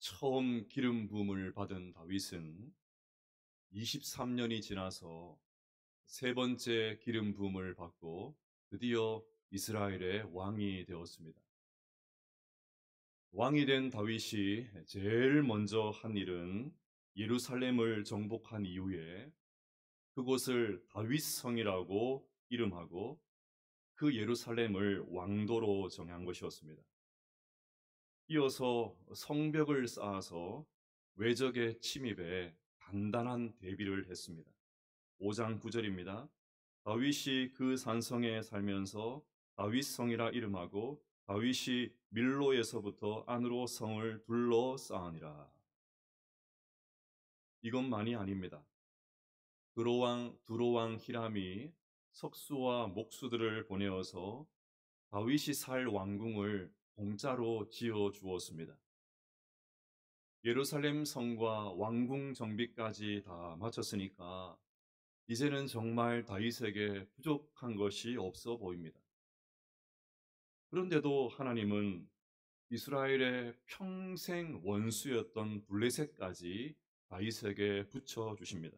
처음 기름 부음을 받은 다윗은 23년이 지나서 세 번째 기름 부음을 받고 드디어 이스라엘의 왕이 되었습니다. 왕이 된 다윗이 제일 먼저 한 일은 예루살렘을 정복한 이후에 그곳을 다윗성이라고 이름하고 그 예루살렘을 왕도로 정한 것이었습니다. 이어서 성벽을 쌓아서 외적의 침입에 단단한 대비를 했습니다. 5장 9절입니다. 다윗이 그 산성에 살면서 다윗성이라 이름하고 다윗이 밀로에서부터 안으로 성을 둘러 쌓으니라. 이것만이 아닙니다. 두로왕 히람이 석수와 목수들을 보내어서 다윗이 살 왕궁을 공짜로 지어 주었습니다. 예루살렘 성과 왕궁 정비까지 다 마쳤으니까 이제는 정말 다윗에게 부족한 것이 없어 보입니다. 그런데도 하나님은 이스라엘의 평생 원수였던 블레셋까지 다윗에게 붙여주십니다.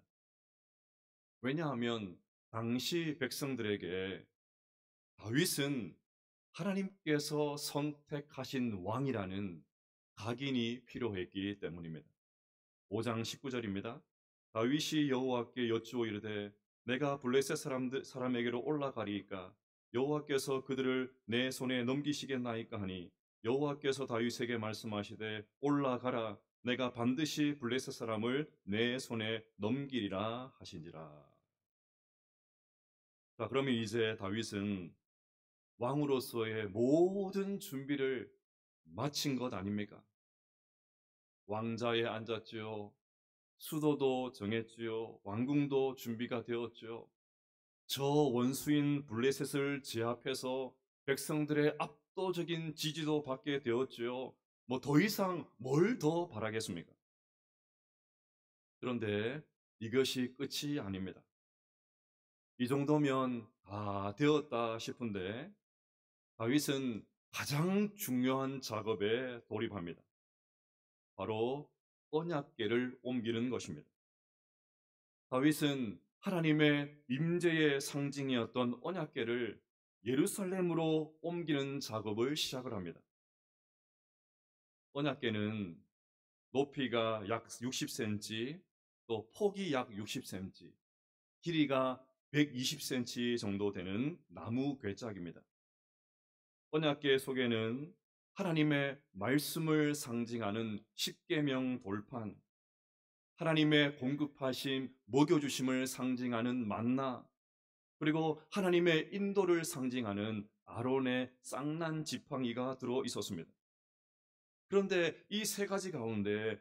왜냐하면 당시 백성들에게 다윗은 하나님께서 선택하신 왕이라는 각인이 필요했기 때문입니다. 5장 19절입니다. 다윗이 여호와께 여쭈어 이르되 내가 블레셋 사람에게로 올라가리이까 여호와께서 그들을 내 손에 넘기시겠나이까 하니 여호와께서 다윗에게 말씀하시되 올라가라 내가 반드시 블레셋 사람을 내 손에 넘기리라 하시니라. 자, 그러면 이제 다윗은 왕으로서의 모든 준비를 마친 것 아닙니까? 왕자에 앉았지요. 수도도 정했지요. 왕궁도 준비가 되었지요. 저 원수인 블레셋을 제압해서 백성들의 압도적인 지지도 받게 되었지요. 뭐 더 이상 뭘 더 바라겠습니까? 그런데 이것이 끝이 아닙니다. 이 정도면 다 되었다 싶은데 다윗은 가장 중요한 작업에 돌입합니다. 바로 언약궤를 옮기는 것입니다. 다윗은 하나님의 임재의 상징이었던 언약궤를 예루살렘으로 옮기는 작업을 시작을 합니다. 언약궤는 높이가 약 60cm, 또 폭이 약 60cm, 길이가 120cm 정도 되는 나무 궤짝입니다. 언약궤 속에는 하나님의 말씀을 상징하는 십계명 돌판, 하나님의 공급하심, 먹여주심을 상징하는 만나, 그리고 하나님의 인도를 상징하는 아론의 쌍난 지팡이가 들어 있었습니다. 그런데 이 세 가지 가운데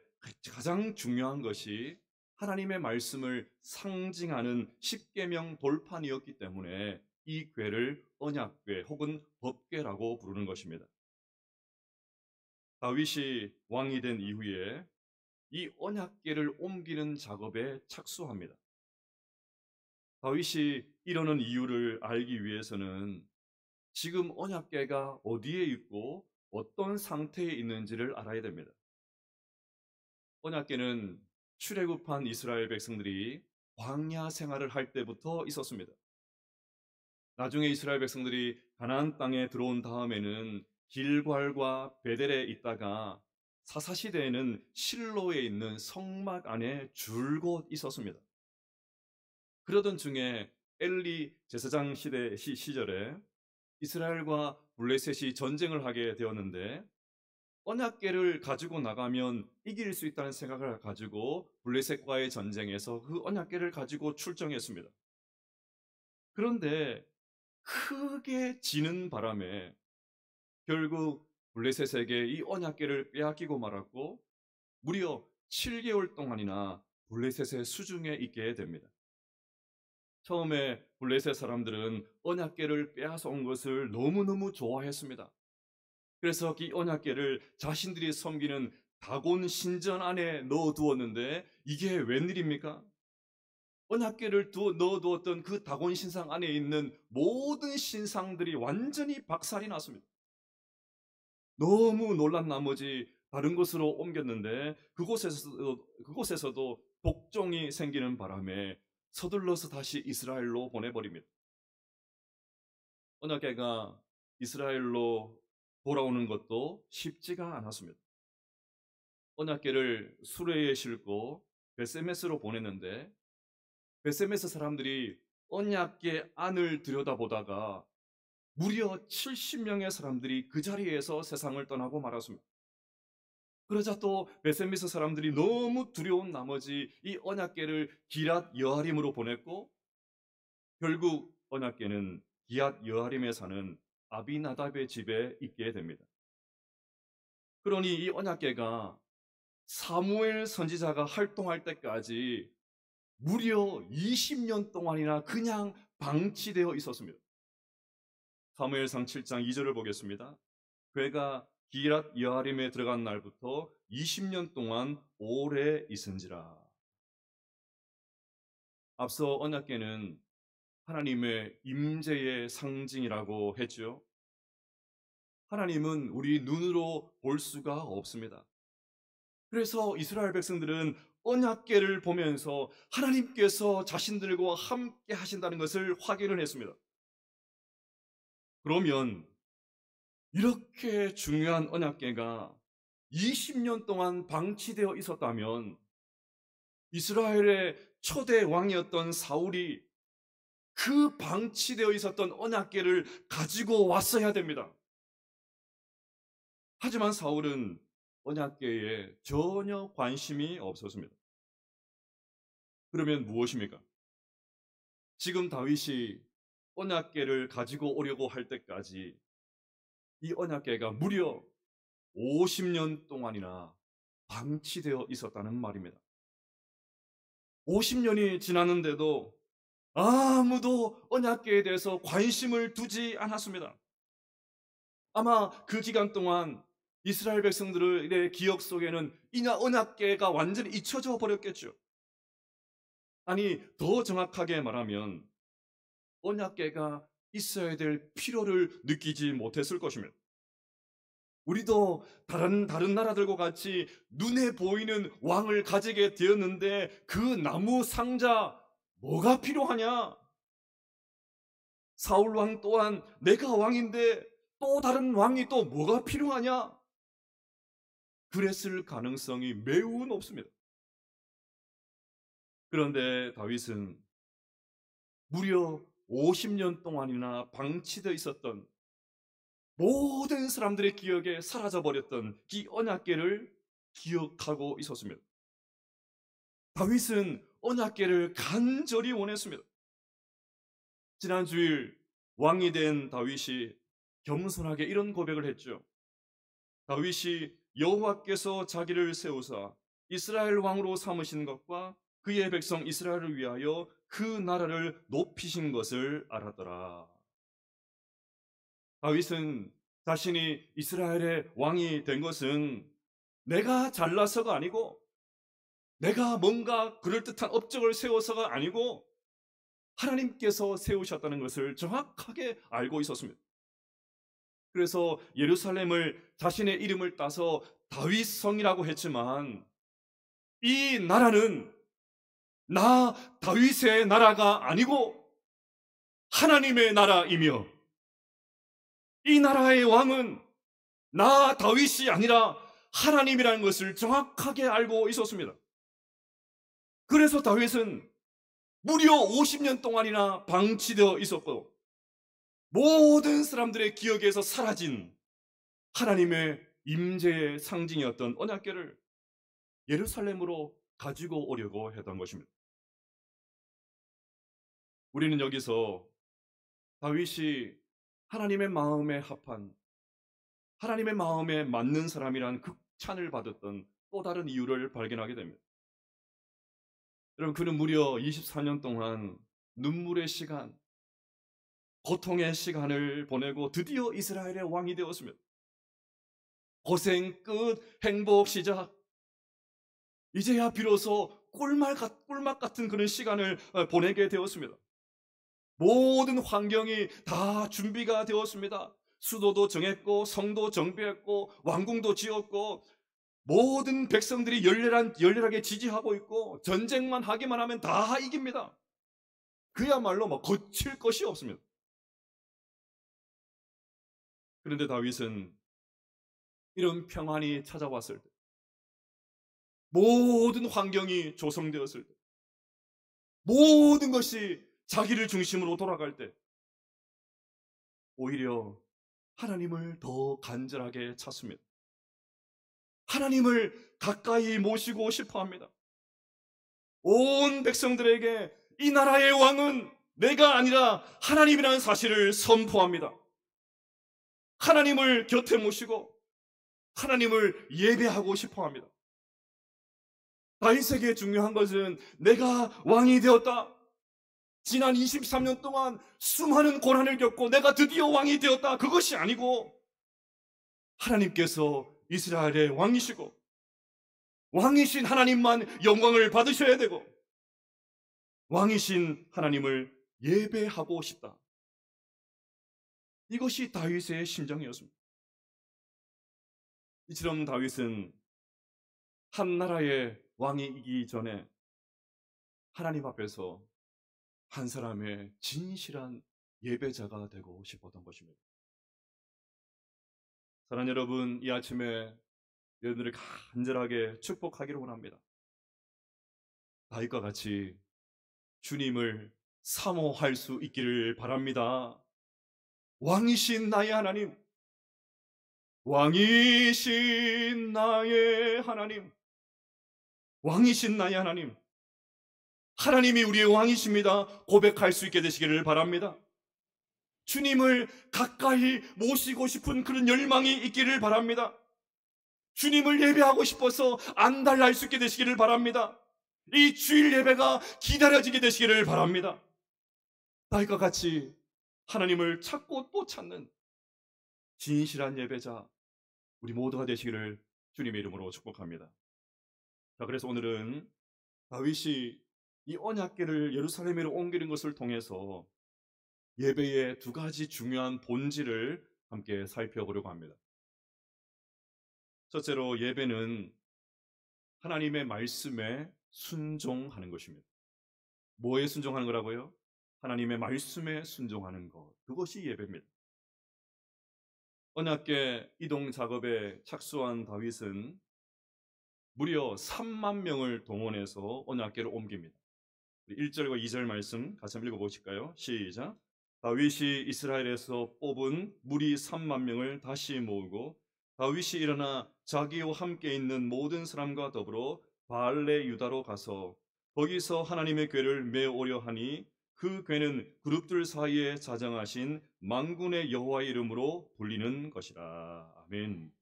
가장 중요한 것이 하나님의 말씀을 상징하는 십계명 돌판이었기 때문에 이 궤를 언약궤 혹은 법궤라고 부르는 것입니다. 다윗이 왕이 된 이후에 이 언약궤를 옮기는 작업에 착수합니다. 다윗이 이러는 이유를 알기 위해서는 지금 언약궤가 어디에 있고 어떤 상태에 있는지를 알아야 됩니다. 언약궤는 출애굽한 이스라엘 백성들이 광야 생활을 할 때부터 있었습니다. 나중에 이스라엘 백성들이 가나안 땅에 들어온 다음에는 길괄과 베델에 있다가 사사시대에는 실로에 있는 성막 안에 줄곧 있었습니다. 그러던 중에 엘리 제사장 시절에 이스라엘과 블레셋이 전쟁을 하게 되었는데 언약궤를 가지고 나가면 이길 수 있다는 생각을 가지고 블레셋과의 전쟁에서 그 언약궤를 가지고 출정했습니다. 그런데 크게 지는 바람에 결국 블레셋에게 이 언약궤를 빼앗기고 말았고 무려 7개월 동안이나 블레셋의 수중에 있게 됩니다. 처음에 블레셋 사람들은 언약궤를 빼앗아 온 것을 너무너무 좋아했습니다. 그래서 이 언약궤를 자신들이 섬기는 다곤 신전 안에 넣어두었는데 이게 웬일입니까? 언약궤를 넣어두었던 그 다곤 신상 안에 있는 모든 신상들이 완전히 박살이 났습니다. 너무 놀란 나머지 다른 곳으로 옮겼는데 그곳에서도 독종이 생기는 바람에 서둘러서 다시 이스라엘로 보내버립니다. 언약궤가 이스라엘로 돌아오는 것도 쉽지가 않았습니다. 언약궤를 수레에 싣고 베세메스로 보냈는데 베세메스 사람들이 언약궤 안을 들여다보다가 무려 70명의 사람들이 그 자리에서 세상을 떠나고 말았습니다. 그러자 또 베세메스 사람들이 너무 두려운 나머지 이 언약궤를 기랏 여아림으로 보냈고 결국 언약궤는 기앗 여아림에 사는 아비나답의 집에 있게 됩니다. 그러니 이 언약궤가 사무엘 선지자가 활동할 때까지 무려 20년 동안이나 그냥 방치되어 있었습니다. 사무엘상 7장 2절을 보겠습니다. 궤가 기랏 여아림에 들어간 날부터 20년 동안 오래 있은지라. 앞서 언약궤는 하나님의 임재의 상징이라고 했죠. 하나님은 우리 눈으로 볼 수가 없습니다. 그래서 이스라엘 백성들은 언약궤를 보면서 하나님께서 자신들과 함께 하신다는 것을 확인을 했습니다. 그러면 이렇게 중요한 언약궤가 20년 동안 방치되어 있었다면 이스라엘의 초대 왕이었던 사울이 그 방치되어 있었던 언약궤를 가지고 왔어야 됩니다. 하지만 사울은 언약궤에 전혀 관심이 없었습니다. 그러면 무엇입니까? 지금 다윗이 언약궤를 가지고 오려고 할 때까지 이 언약궤가 무려 50년 동안이나 방치되어 있었다는 말입니다. 50년이 지났는데도 아무도 언약궤에 대해서 관심을 두지 않았습니다. 아마 그 기간 동안 이스라엘 백성들의 기억 속에는 이 언약궤가 완전히 잊혀져 버렸겠죠. 아니, 더 정확하게 말하면 언약궤가 있어야 될 필요를 느끼지 못했을 것입니다. 우리도 다른 나라들과 같이 눈에 보이는 왕을 가지게 되었는데 그 나무 상자 뭐가 필요하냐? 사울 왕 또한 내가 왕인데 또 다른 왕이 또 뭐가 필요하냐? 그랬을 가능성이 매우 높습니다. 그런데 다윗은 무려 50년 동안이나 방치되어 있었던 모든 사람들의 기억에 사라져버렸던 이 언약궤를 기억하고 있었습니다. 다윗은 언약궤를 간절히 원했습니다. 지난 주일 왕이 된 다윗이 겸손하게 이런 고백을 했죠. 다윗이 여호와께서 자기를 세우사 이스라엘 왕으로 삼으신 것과 그의 백성 이스라엘을 위하여 그 나라를 높이신 것을 알았더라. 다윗은 자신이 이스라엘의 왕이 된 것은 내가 잘나서가 아니고 내가 뭔가 그럴듯한 업적을 세워서가 아니고 하나님께서 세우셨다는 것을 정확하게 알고 있었습니다. 그래서 예루살렘을 자신의 이름을 따서 다윗성이라고 했지만 이 나라는 나 다윗의 나라가 아니고 하나님의 나라이며 이 나라의 왕은 나 다윗이 아니라 하나님이라는 것을 정확하게 알고 있었습니다. 그래서 다윗은 무려 50년 동안이나 방치되어 있었고 모든 사람들의 기억에서 사라진 하나님의 임재의 상징이었던 언약궤를 예루살렘으로 가지고 오려고 했던 것입니다. 우리는 여기서 다윗이 하나님의 마음에 합한 하나님의 마음에 맞는 사람이란 극찬을 받았던 또 다른 이유를 발견하게 됩니다. 여러분, 그는 무려 24년 동안 눈물의 시간, 고통의 시간을 보내고 드디어 이스라엘의 왕이 되었습니다. 고생 끝, 행복 시작. 이제야 비로소 꿀맛 같은 그런 시간을 보내게 되었습니다. 모든 환경이 다 준비가 되었습니다. 수도도 정했고 성도 정비했고 왕궁도 지었고 모든 백성들이 열렬하게 지지하고 있고 전쟁만 하기만 하면 다 이깁니다. 그야말로 뭐 거칠 것이 없습니다. 그런데 다윗은 이런 평안이 찾아왔을 때, 모든 환경이 조성되었을 때, 모든 것이 자기를 중심으로 돌아갈 때 오히려 하나님을 더 간절하게 찾습니다. 하나님을 가까이 모시고 싶어 합니다. 온 백성들에게 이 나라의 왕은 내가 아니라 하나님이라는 사실을 선포합니다. 하나님을 곁에 모시고 하나님을 예배하고 싶어 합니다. 다윗에게 중요한 것은 내가 왕이 되었다. 지난 23년 동안 수많은 고난을 겪고 내가 드디어 왕이 되었다. 그것이 아니고 하나님께서 이스라엘의 왕이시고 왕이신 하나님만 영광을 받으셔야 되고 왕이신 하나님을 예배하고 싶다. 이것이 다윗의 심정이었습니다. 이처럼 다윗은 한 나라의 왕이기 전에 하나님 앞에서 한 사람의 진실한 예배자가 되고 싶었던 것입니다. 사랑하는 여러분, 이 아침에 여러분들을 간절하게 축복하기를 원합니다. 다윗과 같이 주님을 사모할 수 있기를 바랍니다. 왕이신 나의 하나님, 왕이신 나의 하나님, 왕이신 나의 하나님, 하나님이 우리의 왕이십니다. 고백할 수 있게 되시기를 바랍니다. 주님을 가까이 모시고 싶은 그런 열망이 있기를 바랍니다. 주님을 예배하고 싶어서 안달날 수 있게 되시기를 바랍니다. 이 주일 예배가 기다려지게 되시기를 바랍니다. 다윗과 같이 하나님을 찾고 또 찾는 진실한 예배자 우리 모두가 되시기를 주님의 이름으로 축복합니다. 자, 그래서 오늘은 다윗이 이 언약궤를 예루살렘으로 옮기는 것을 통해서 예배의 두 가지 중요한 본질을 함께 살펴보려고 합니다. 첫째로 예배는 하나님의 말씀에 순종하는 것입니다. 뭐에 순종하는 거라고요? 하나님의 말씀에 순종하는 것. 그것이 예배입니다. 언약궤 이동 작업에 착수한 다윗은 무려 3만 명을 동원해서 언약궤를 옮깁니다. 1절과 2절 말씀 같이 한번 읽어보실까요? 시작. 다윗이 이스라엘에서 뽑은 무리 3만 명을 다시 모으고 다윗이 일어나 자기와 함께 있는 모든 사람과 더불어 바알레 유다로 가서 거기서 하나님의 궤를 메어오려 하니 그 궤는 그룹들 사이에 자정하신 만군의 여호와의 이름으로 불리는 것이라. 아멘.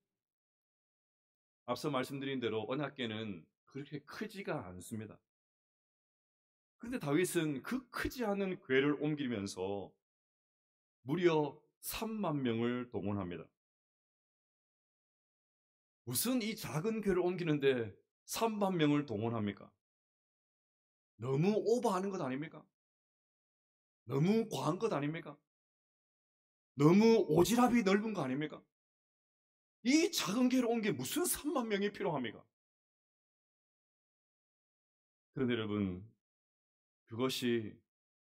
앞서 말씀드린 대로 언약궤는 그렇게 크지가 않습니다. 그런데 다윗은 그 크지 않은 궤를 옮기면서 무려 3만 명을 동원합니다. 무슨 이 작은 궤를 옮기는데 3만 명을 동원합니까? 너무 오버하는 것 아닙니까? 너무 과한 것 아닙니까? 너무 오지랖이 넓은 거 아닙니까? 이 작은 궤를 옮기에 무슨 3만 명이 필요합니까? 그런데 여러분, 그것이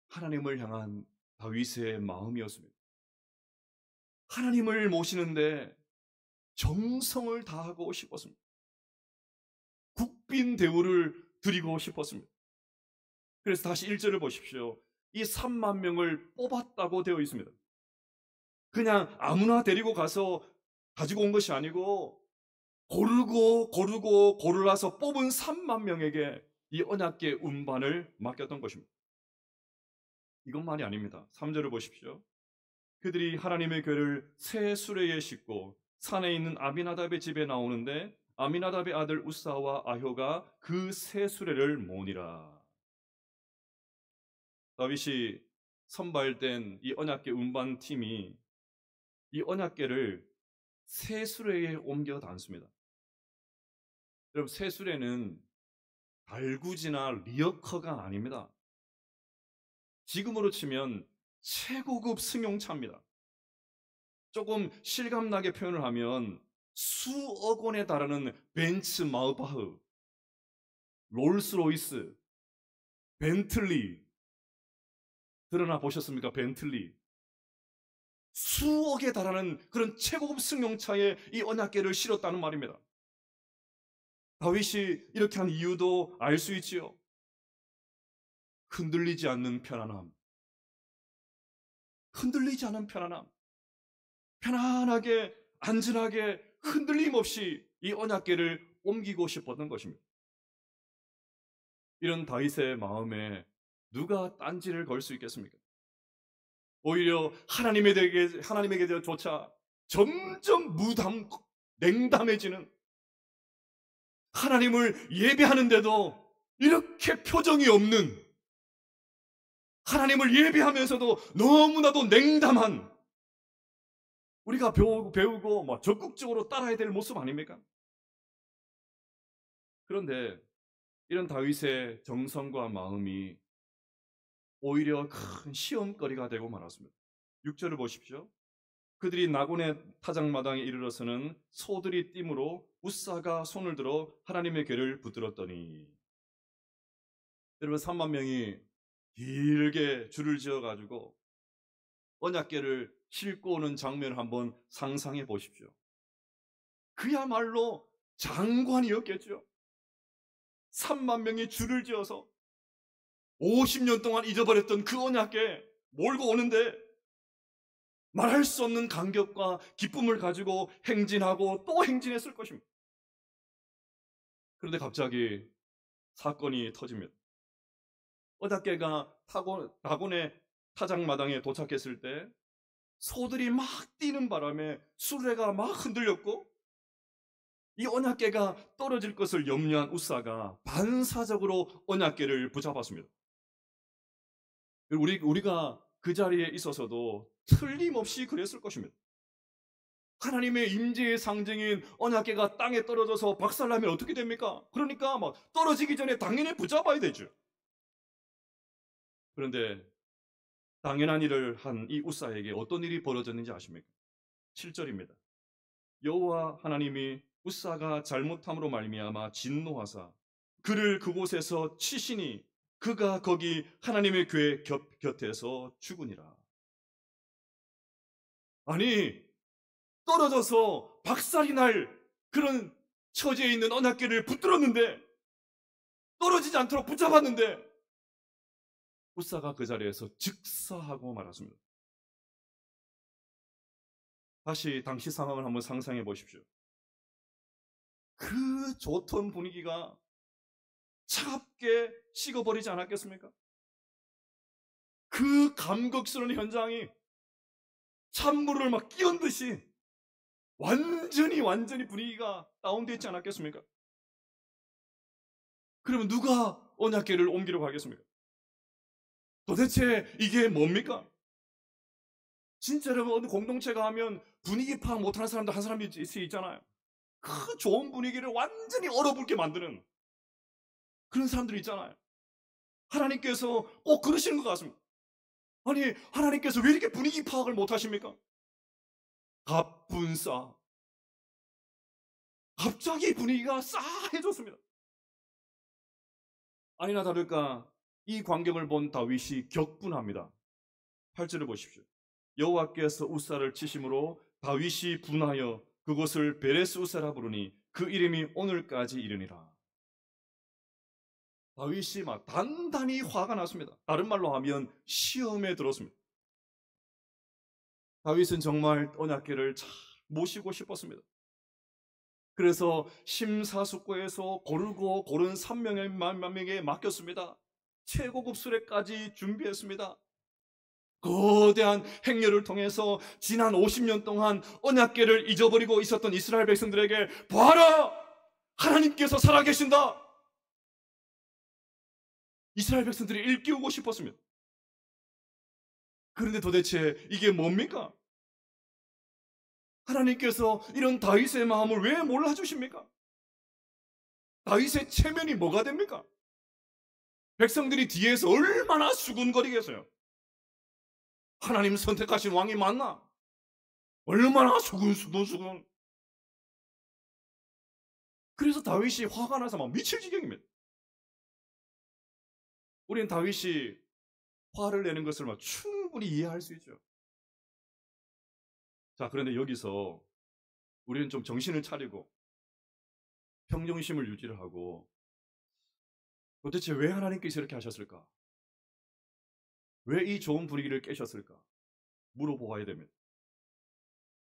하나님을 향한 다윗의 마음이었습니다. 하나님을 모시는데 정성을 다하고 싶었습니다. 국빈 대우를 드리고 싶었습니다. 그래서 다시 1절을 보십시오. 이 3만 명을 뽑았다고 되어 있습니다. 그냥 아무나 데리고 가서 가지고 온 것이 아니고 고르고 고르라서 뽑은 3만 명에게 이 언약궤 운반을 맡겼던 것입니다. 이것만이 아닙니다. 3절을 보십시오. 그들이 하나님의 궤를 새 수레에 싣고 산에 있는 아미나답의 집에 나오는데 아미나답의 아들 우사와 아효가 그 새 수레를 모으니라. 다윗이 선발된 이 언약궤 운반팀이 이 언약궤를 새 수레에 옮겨 담습니다. 여러분, 새 수레는 달구지나 리어커가 아닙니다. 지금으로 치면 최고급 승용차입니다. 조금 실감나게 표현을 하면 수억 원에 달하는 벤츠 마우바흐, 롤스로이스, 벤틀리, 드러나 보셨습니까? 벤틀리. 수억에 달하는 그런 최고급 승용차에 이 언약궤를 실었다는 말입니다. 다윗이 이렇게 한 이유도 알 수 있지요. 흔들리지 않는 편안함. 흔들리지 않은 편안함. 편안하게, 안전하게, 흔들림 없이 이 언약궤를 옮기고 싶었던 것입니다. 이런 다윗의 마음에 누가 딴지를 걸 수 있겠습니까? 오히려 하나님에게조차 점점 냉담해지는, 하나님을 예배하는데도 이렇게 표정이 없는, 하나님을 예배하면서도 너무나도 냉담한, 우리가 배우고 적극적으로 따라야 될 모습 아닙니까? 그런데 이런 다윗의 정성과 마음이 오히려 큰 시험거리가 되고 말았습니다. 6절을 보십시오. 그들이 나곤의 타작마당에 이르러서는 소들이 띠므로 웃사가 손을 들어 하나님의 궤를 붙들었더니, 여러분 3만 명이 길게 줄을 지어가지고 언약궤를 싣고 오는 장면을 한번 상상해 보십시오. 그야말로 장관이었겠죠. 3만 명이 줄을 지어서 50년 동안 잊어버렸던 그 언약궤 몰고 오는데 말할 수 없는 감격과 기쁨을 가지고 행진하고 또 행진했을 것입니다. 그런데 갑자기 사건이 터집니다. 언약궤가 다곤의 타작마당에 도착했을 때 소들이 막 뛰는 바람에 수레가 막 흔들렸고, 이 언약궤가 떨어질 것을 염려한 웃사가 반사적으로 언약궤를 붙잡았습니다. 우리가 그 자리에 있어서도 틀림없이 그랬을 것입니다. 하나님의 임재의 상징인 언약궤가 땅에 떨어져서 박살나면 어떻게 됩니까? 그러니까 막 떨어지기 전에 당연히 붙잡아야 되죠. 그런데 당연한 일을 한 이 웃사에게 어떤 일이 벌어졌는지 아십니까? 7절입니다. 여호와 하나님이 웃사가 잘못함으로 말미암아 진노하사 그를 그곳에서 치시니 그가 거기 하나님의 궤 곁에서 죽으니라. 아니, 떨어져서 박살이 날 그런 처지에 있는 언약궤를 붙들었는데, 떨어지지 않도록 붙잡았는데 웃사가 그 자리에서 즉사하고 말았습니다. 다시 당시 상황을 한번 상상해 보십시오. 그 좋던 분위기가 차갑게 식어버리지 않았겠습니까? 그 감격스러운 현장이 찬물을 막 끼얹듯이 완전히 분위기가 다운되어 있지 않았겠습니까? 그러면 누가 언약궤를 옮기려고 하겠습니까? 도대체 이게 뭡니까? 진짜 여러분, 어느 공동체가 하면 분위기 파악 못하는 사람도 한 사람이 있잖아요. 그 좋은 분위기를 완전히 얼어붙게 만드는 그런 사람들이 있잖아요. 하나님께서 꼭 그러시는 것 같습니다. 아니, 하나님께서 왜 이렇게 분위기 파악을 못하십니까? 갑분싸. 갑자기 분위기가 싸해졌습니다. 아니나 다를까 이 광경을 본 다윗이 격분합니다. 8절을 보십시오. 여호와께서 웃사를 치심으로 다윗이 분하여 그곳을 베레스 웃사라 부르니 그 이름이 오늘까지 이르니라. 다윗이 막 단단히 화가 났습니다. 다른 말로 하면 시험에 들었습니다. 다윗은 정말 언약궤를 잘 모시고 싶었습니다. 그래서 심사숙고해서 고르고 고른 3명에게 맡겼습니다. 최고급 수레까지 준비했습니다. 거대한 행렬을 통해서 지난 50년 동안 언약궤를 잊어버리고 있었던 이스라엘 백성들에게 봐라! 하나님께서 살아계신다! 이스라엘 백성들이 일깨우고 싶었습니다. 그런데 도대체 이게 뭡니까? 하나님께서 이런 다윗의 마음을 왜 몰라주십니까? 다윗의 체면이 뭐가 됩니까? 백성들이 뒤에서 얼마나 수군거리겠어요? 하나님 선택하신 왕이 맞나? 얼마나 수군. 그래서 다윗이 화가 나서 막 미칠 지경입니다. 우리는 다윗이 화를 내는 것을 막 충분히 이해할 수 있죠. 자, 그런데 여기서 우리는 좀 정신을 차리고 평정심을 유지를 하고 도대체 왜 하나님께서 이렇게 하셨을까? 왜 이 좋은 분위기를 깨셨을까? 물어보아야 됩니다.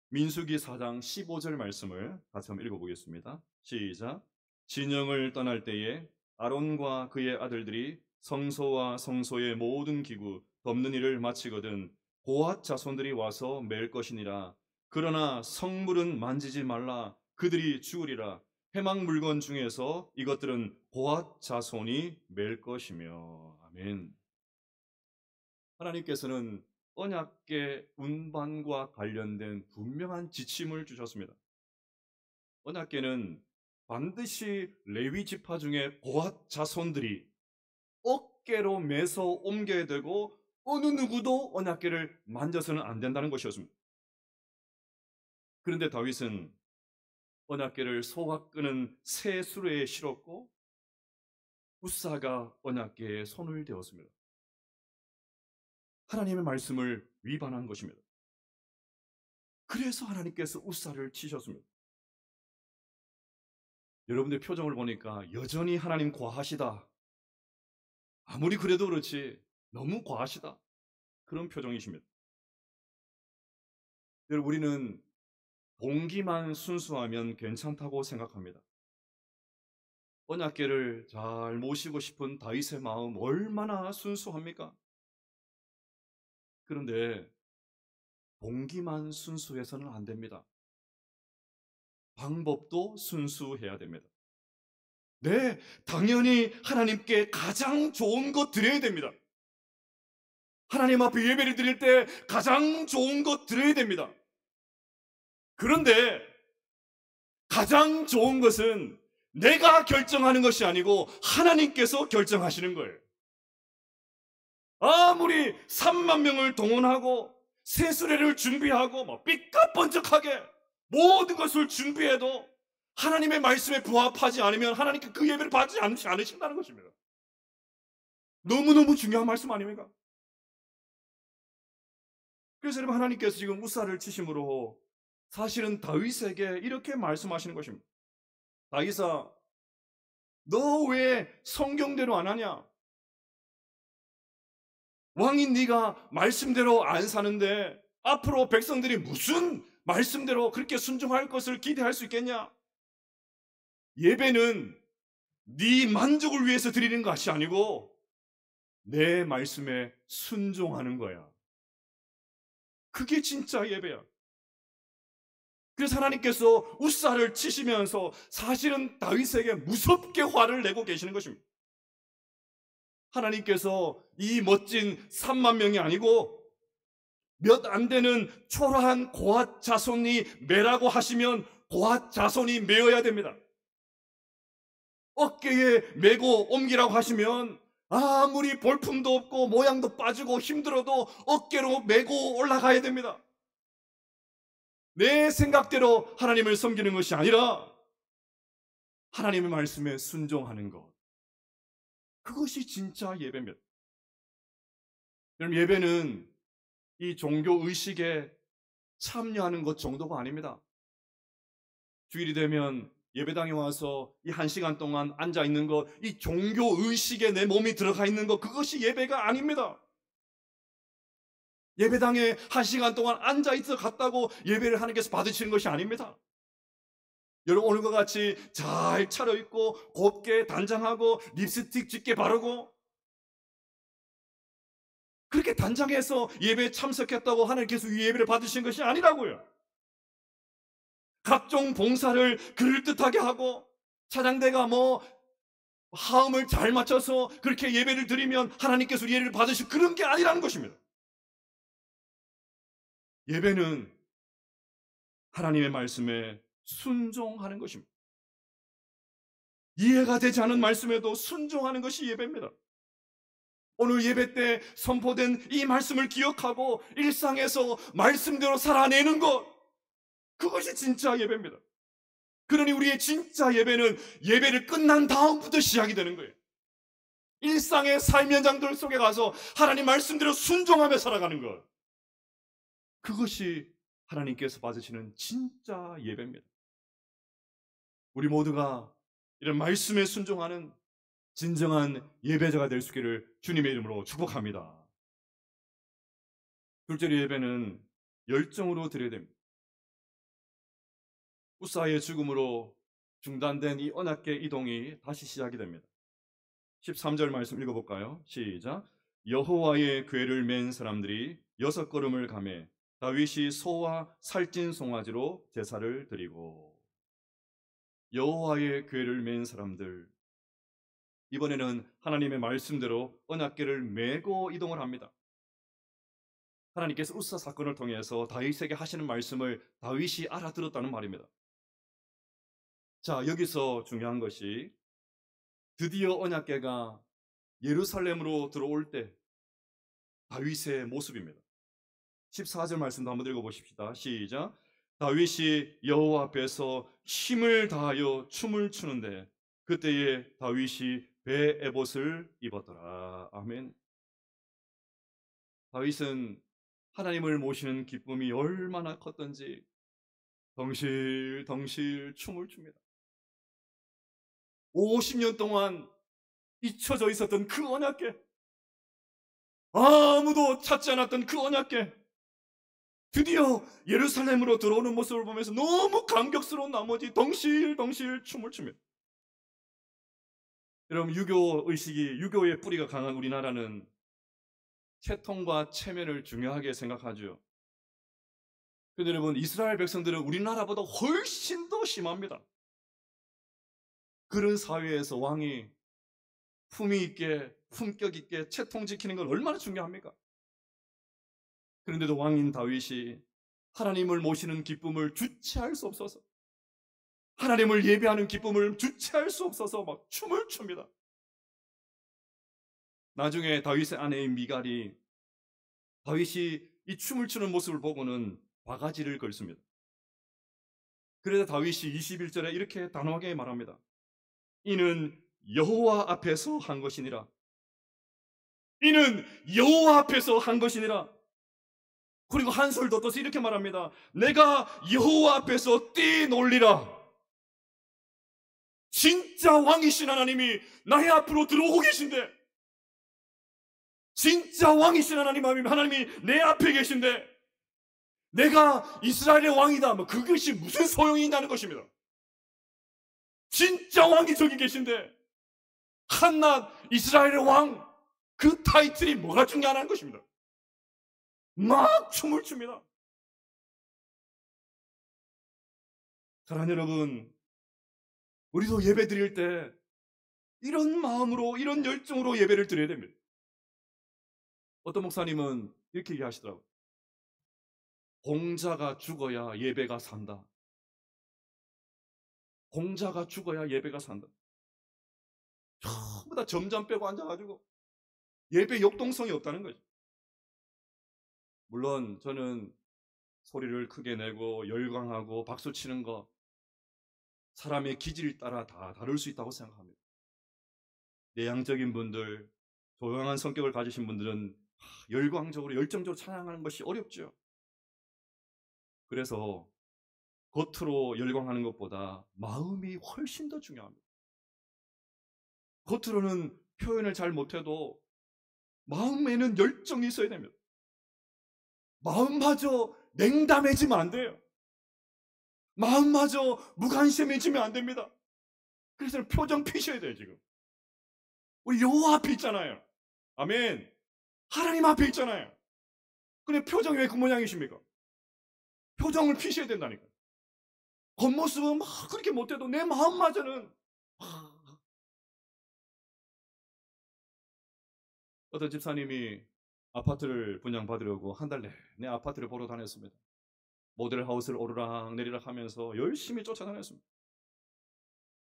민수기 4장 15절 말씀을 같이 한번 읽어보겠습니다. 시작. 진영을 떠날 때에 아론과 그의 아들들이 성소와 성소의 모든 기구 덮는 일을 마치거든 고앗 자손들이 와서 맬 것이니라. 그러나 성물은 만지지 말라. 그들이 죽으리라. 회막 물건 중에서 이것들은 고앗 자손이 맬 것이며. 아멘. 하나님께서는 언약궤 운반과 관련된 분명한 지침을 주셨습니다. 언약궤는 반드시 레위 지파 중에 고앗 자손들이 어깨로 메서 옮겨야 되고 어느 누구도 언약궤를 만져서는 안 된다는 것이었습니다. 그런데 다윗은 언약궤를 소가 끄는 새 수레에 실었고 굿사가 언약궤에 손을 대었습니다. 하나님의 말씀을 위반한 것입니다. 그래서 하나님께서 굿사를 치셨습니다. 여러분들 표정을 보니까 여전히 하나님 과하시다. 아무리 그래도 그렇지 너무 과하시다. 그런 표정이십니다. 여러분, 우리는 동기만 순수하면 괜찮다고 생각합니다. 언약궤를 잘 모시고 싶은 다윗의 마음 얼마나 순수합니까? 그런데 동기만 순수해서는 안 됩니다. 방법도 순수해야 됩니다. 네, 당연히 하나님께 가장 좋은 것 드려야 됩니다. 하나님 앞에 예배를 드릴 때 가장 좋은 것 드려야 됩니다. 그런데 가장 좋은 것은 내가 결정하는 것이 아니고 하나님께서 결정하시는 거예요. 아무리 3만 명을 동원하고 세수레를 준비하고 뭐 삐까번쩍하게 모든 것을 준비해도 하나님의 말씀에 부합하지 않으면 하나님께 그 예배를 받지 않으신다는 것입니다. 너무너무 중요한 말씀 아닙니까? 그래서 여러분, 하나님께서 지금 우사를 치심으로 사실은 다윗에게 이렇게 말씀하시는 것입니다. 다윗아, 너 왜 성경대로 안 하냐? 왕인 네가 말씀대로 안 사는데 앞으로 백성들이 무슨 말씀대로 그렇게 순종할 것을 기대할 수 있겠냐? 예배는 네 만족을 위해서 드리는 것이 아니고 내 말씀에 순종하는 거야. 그게 진짜 예배야. 그래서 하나님께서 우사를 치시면서 사실은 다윗에게 무섭게 화를 내고 계시는 것입니다. 하나님께서 이 멋진 3만 명이 아니고 몇 안 되는 초라한 고앗 자손이 매라고 하시면 고앗 자손이 매어야 됩니다. 어깨에 메고 옮기라고 하시면 아무리 볼품도 없고 모양도 빠지고 힘들어도 어깨로 메고 올라가야 됩니다. 내 생각대로 하나님을 섬기는 것이 아니라 하나님의 말씀에 순종하는 것. 그것이 진짜 예배입니다. 여러분, 예배는 이 종교 의식에 참여하는 것 정도가 아닙니다. 주일이 되면 예배당에 와서 이 1시간 동안 앉아 있는 것, 이 종교 의식에 내 몸이 들어가 있는 것, 그것이 예배가 아닙니다. 예배당에 1시간 동안 앉아 있어 갔다고 예배를 하나님께서 받으시는 것이 아닙니다. 여러분, 오늘과 같이 잘 차려입고 곱게 단장하고 립스틱 짙게 바르고 그렇게 단장해서 예배에 참석했다고 하나님께서 이 예배를 받으신 것이 아니라고요. 각종 봉사를 그럴듯하게 하고 차장대가 화음을 잘 맞춰서 그렇게 예배를 드리면 하나님께서 우리 예배를 받으실 그런 게 아니라는 것입니다. 예배는 하나님의 말씀에 순종하는 것입니다. 이해가 되지 않은 말씀에도 순종하는 것이 예배입니다. 오늘 예배 때 선포된 이 말씀을 기억하고 일상에서 말씀대로 살아내는 것, 그것이 진짜 예배입니다. 그러니 우리의 진짜 예배는 예배를 끝난 다음부터 시작이 되는 거예요. 일상의 삶 현장들 속에 가서 하나님 말씀대로 순종하며 살아가는 것. 그것이 하나님께서 받으시는 진짜 예배입니다. 우리 모두가 이런 말씀에 순종하는 진정한 예배자가 될 수 있기를 주님의 이름으로 축복합니다. 둘째 예배는 열정으로 드려야 됩니다. 우사의 죽음으로 중단된 이 언약궤 이동이 다시 시작이 됩니다. 13절 말씀 읽어볼까요? 시작. 여호와의 궤를 맨 사람들이 6걸음을 가매 다윗이 소와 살찐 송아지로 제사를 드리고. 여호와의 궤를 맨 사람들, 이번에는 하나님의 말씀대로 언약궤를 메고 이동을 합니다. 하나님께서 우사 사건을 통해서 다윗에게 하시는 말씀을 다윗이 알아들었다는 말입니다. 자, 여기서 중요한 것이 드디어 언약궤가 예루살렘으로 들어올 때 다윗의 모습입니다. 14절 말씀도 한번 읽어보십시다. 시작. 다윗이 여호와 앞에서 힘을 다하여 춤을 추는데 그때에 다윗이 배 에봇을 입었더라. 아멘. 다윗은 하나님을 모시는 기쁨이 얼마나 컸던지 덩실덩실 춤을 춥니다. 50년 동안 잊혀져 있었던 그 언약궤, 아무도 찾지 않았던 그 언약궤, 드디어 예루살렘으로 들어오는 모습을 보면서 너무 감격스러운 나머지 덩실덩실 춤을 춥니다. 여러분, 유교의식이, 유교의 뿌리가 강한 우리나라는 채통과 체면을 중요하게 생각하죠. 그런데 여러분, 이스라엘 백성들은 우리나라보다 훨씬 더 심합니다. 그런 사회에서 왕이 품위 있게, 품격 있게 채통 지키는 건 얼마나 중요합니까? 그런데도 왕인 다윗이 하나님을 모시는 기쁨을 주체할 수 없어서, 하나님을 예배하는 기쁨을 주체할 수 없어서 막 춤을 춥니다. 나중에 다윗의 아내인 미갈이 다윗이 이 춤을 추는 모습을 보고는 바가지를 걸습니다. 그래서 다윗이 21절에 이렇게 단호하게 말합니다. 이는 여호와 앞에서 한 것이니라. 이는 여호와 앞에서 한 것이니라. 그리고 한술 더 떠서 이렇게 말합니다. 내가 여호와 앞에서 뛰놀리라. 진짜 왕이신 하나님이 나의 앞으로 들어오고 계신데, 진짜 왕이신 하나님이 내 앞에 계신데 내가 이스라엘의 왕이다, 그것이 무슨 소용이 있냐는 것입니다. 진짜 왕이 저기 계신데 한낱 이스라엘의 왕, 그 타이틀이 뭐가 중요하다는 것입니다. 막 춤을 춥니다. 사랑하는 여러분, 우리도 예배 드릴 때 이런 마음으로, 이런 열정으로 예배를 드려야 됩니다. 어떤 목사님은 이렇게 얘기하시더라고요. 공자가 죽어야 예배가 산다. 공자가 죽어야 예배가 산다. 전부 다 점점 빼고 앉아가지고 예배 역동성이 없다는 거죠. 물론 저는 소리를 크게 내고 열광하고 박수 치는 거 사람의 기질에 따라 다 다를 수 있다고 생각합니다. 내향적인 분들, 조용한 성격을 가지신 분들은 열광적으로, 열정적으로 찬양하는 것이 어렵죠. 그래서 겉으로 열광하는 것보다 마음이 훨씬 더 중요합니다. 겉으로는 표현을 잘 못해도 마음에는 열정이 있어야 됩니다. 마음마저 냉담해지면 안 돼요. 마음마저 무관심해지면 안 됩니다. 그래서 표정 피셔야 돼요. 지금 우리 여호와 앞에 있잖아요. 아멘. 하나님 앞에 있잖아요. 근데 표정이 왜 그 모양이십니까? 표정을 피셔야 된다니까. 겉모습은 막 그렇게 못해도 내 마음마저는. 어떤 집사님이 아파트를 분양받으려고 한 달 내내 아파트를 보러 다녔습니다. 모델하우스를 오르락 내리락 하면서 열심히 쫓아다녔습니다.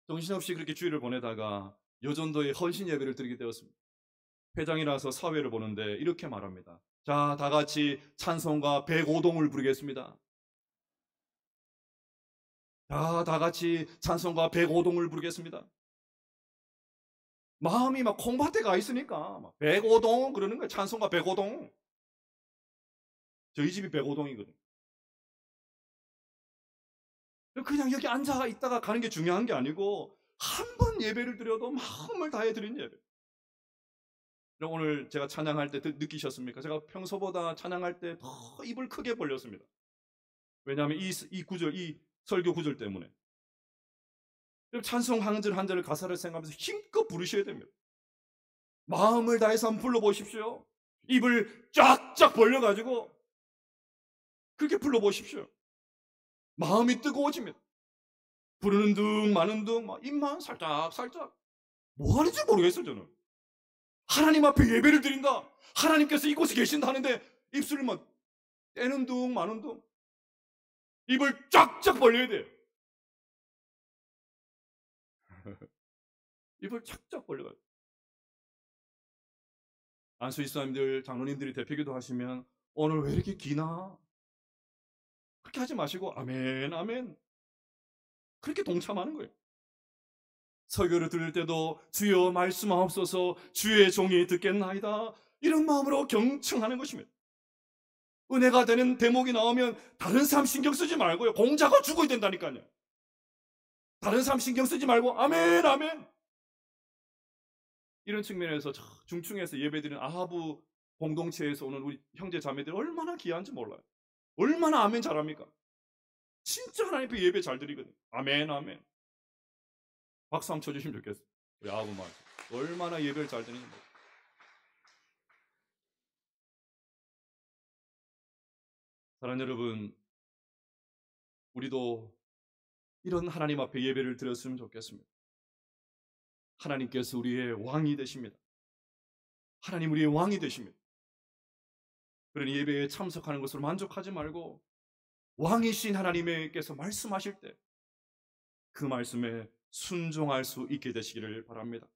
정신없이 그렇게 주일을 보내다가 여전도에 헌신 예배를 드리게 되었습니다. 회장이라서 사회를 보는데 이렇게 말합니다. 자, 다 같이 찬송가 105동을 부르겠습니다. 자, 다 같이 찬송가 105동을 부르겠습니다. 마음이 막 콩밭에 가 있으니까 막 105동 그러는 거예요. 찬송가 105동. 저희 집이 105동이거든요. 그냥 여기 앉아 있다가 가는 게 중요한 게 아니고 한 번 예배를 드려도 마음을 다해 드린 예배. 오늘 제가 찬양할 때 느끼셨습니까? 제가 평소보다 찬양할 때 더 입을 크게 벌렸습니다. 왜냐하면 이 구절, 이 설교 구절 때문에. 찬송 한 절 한 절을 가사를 생각하면서 힘껏 부르셔야 됩니다. 마음을 다해서 한번 불러보십시오. 입을 쫙쫙 벌려가지고 그렇게 불러보십시오. 마음이 뜨거워집니다. 부르는 둥 마는 둥 막 입만 살짝 살짝 뭐 하는지 모르겠어요. 저는 하나님 앞에 예배를 드린다, 하나님께서 이곳에 계신다 하는데 입술을 막 떼는 둥 마는 둥 입을 쫙쫙 벌려야 돼요. 입을 쫙쫙 벌려가지고 안수이사님들 장로님들이 대표기도 하시면 오늘 왜 이렇게 기나? 그렇게 하지 마시고 아멘 아멘 그렇게 동참하는 거예요. 설교를 들을 때도 주여 말씀하옵소서 주의 종이 듣겠나이다 이런 마음으로 경청하는 것입니다. 은혜가 되는 대목이 나오면 다른 사람 신경 쓰지 말고요. 공자가 죽어야 된다니까요. 다른 사람 신경 쓰지 말고 아멘 아멘 이런 측면에서 중층에서 예배드리는 아하부 공동체에서 오는 우리 형제 자매들이 얼마나 귀한지 몰라요. 얼마나 아멘 잘합니까? 진짜 하나님 앞에 예배 잘 드리거든요. 아멘 아멘 박수 한번 쳐주시면 좋겠어요. 우리 아하부만 얼마나 예배를 잘 드리는지 몰라요. 사랑하는 여러분, 우리도 이런 하나님 앞에 예배를 드렸으면 좋겠습니다. 하나님께서 우리의 왕이 되십니다. 하나님 우리의 왕이 되십니다. 그러니 예배에 참석하는 것으로 만족하지 말고 왕이신 하나님께서 말씀하실 때 그 말씀에 순종할 수 있게 되시기를 바랍니다.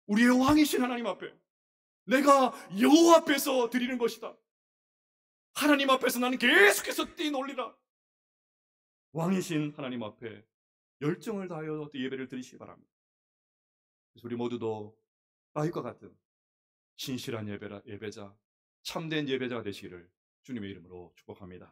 우리의 왕이신 하나님 앞에 내가 여호와 앞에서 드리는 것이다. 하나님 앞에서 나는 계속해서 뛰놀리라. 왕이신 하나님 앞에 열정을 다하여 예배를 드리시기 바랍니다. 그래서 우리 모두도 다윗과 같은 신실한 예배자, 참된 예배자가 되시기를 주님의 이름으로 축복합니다.